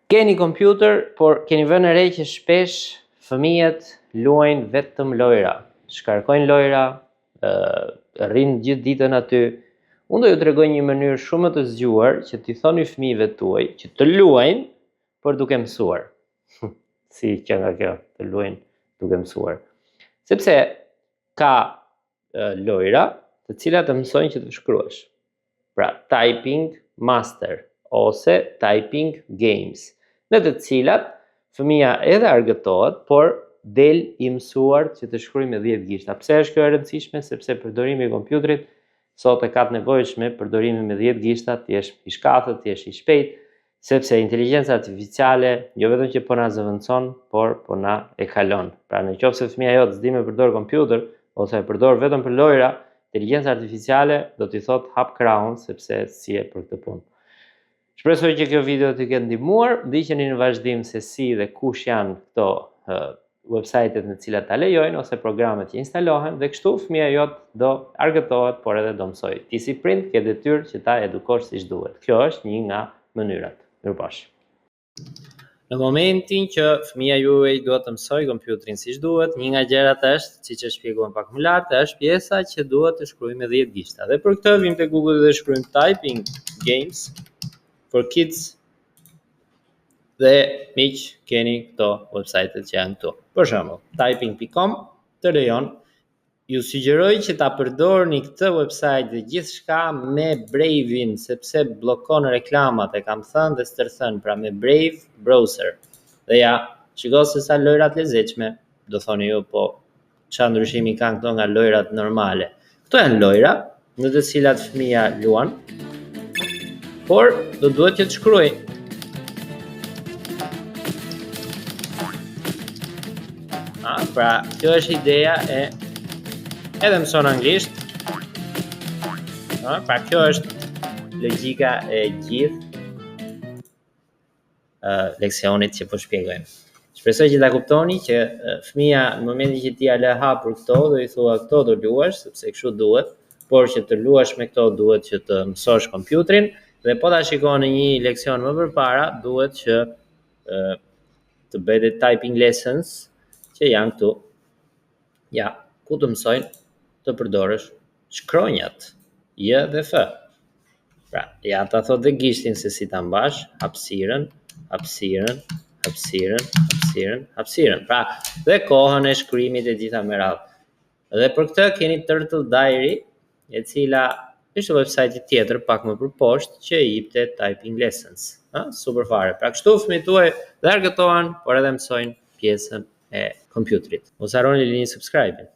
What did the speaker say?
Keni kompjuter, por keni vënë re që shpesh fëmijët luajnë vetëm lojra. Shkarkojnë lojra, rrinë gjithë ditën aty. Unë do ju tregoj një mënyrë shumë të zgjuar që t'i thoni fëmijëve tuaj që të luajnë, por duke mësuar. Si që nga kjo, të luajnë duke mësuar. Sepse ka lojra të cilat të mësojnë që të shkruash. Pra, typing master ose typing games, në të cilat fëmia edhe argëtohet, por del i mësuar që të shkruaj me 10 gishta. Pse është kjo e rëndësishme? Sepse përdorimi i kompjuterit sot e ka të nevojshme përdorimi me 10 gishta, të jesh i shkatët, të jesh i shpejt, sepse inteligjenca artificiale jo vetëm që po na zëvendëson, por po na e kalon. Pra nëse fëmia jote s'di me përdor kompjuter ose e përdor vetëm për lojra, inteligjenca artificiale do t'i thot hap krahun sepse si e për këtë punë. Shpresoj që kjo video t'i ketë ndihmuar. Ndiqeni në vazhdim se si dhe kush janë këto websajtet në cilat ta lejojnë ose programet që instalohen dhe kështu fëmia jot do argëtohet, por edhe do mësoj. Ti si prind ke detyrë që ta edukosh siç duhet. Kjo është një nga mënyrat. Mirupafshim. Në momentin që fëmia juaj duhet të mësoj kompjuterin siç duhet, një nga gjërat është, siç e shpjeguam pak më lart, është pjesa që duhet të shkruajmë me 10 gishta. Dhe për këtë vim te Google dhe shkruajmë typing games for kids. Dhe miq, keni këto websajtet që janë këtu. Për shembull, typing.com të lejon, ju sugjeroj që ta përdorni këtë website dhe gjithçka me Brave-in, sepse bllokon reklamat, e kam thënë dhe stërthën, pra me Brave browser. Dhe ja, shiko se sa lojrat lezetshme, do thoni ju, po çfarë ndryshimi kanë këto nga lojrat normale. Këto janë lojra në të cilat fëmia luan, por do duhet që të shkruaj. Pra, kjo është ideja e edhe mëson anglisht. Pra, kjo është logjika e gjithë leksionit që po shpjegojmë. Shpresoj që ta kuptoni që fëmia në momentin që ti ja lë hapur këto dhe i thua këto do luash sepse kështu duhet, por që të luash me këto duhet që të mësosh kompjuterin dhe po ta shikoni një leksion më përpara duhet që të bëjë typing lessons që janë këtu. Ja, ku të mësojnë të përdorësh shkronjat J dhe F. Pra, ja ta thot dhe gishtin se si ta mbash, hapësirën. Pra, dhe kohën e shkrimit e gjitha me radhë. Dhe për këtë keni Turtle Diary, e cila është website tjetër pak më përposhtë që i jepte typing lessons. Super fare. Pra, kështu fëmijët tuaj dhe argëtohen, por edhe mësojnë pjesën e kompjuterit. Mos harroni lini subscribe.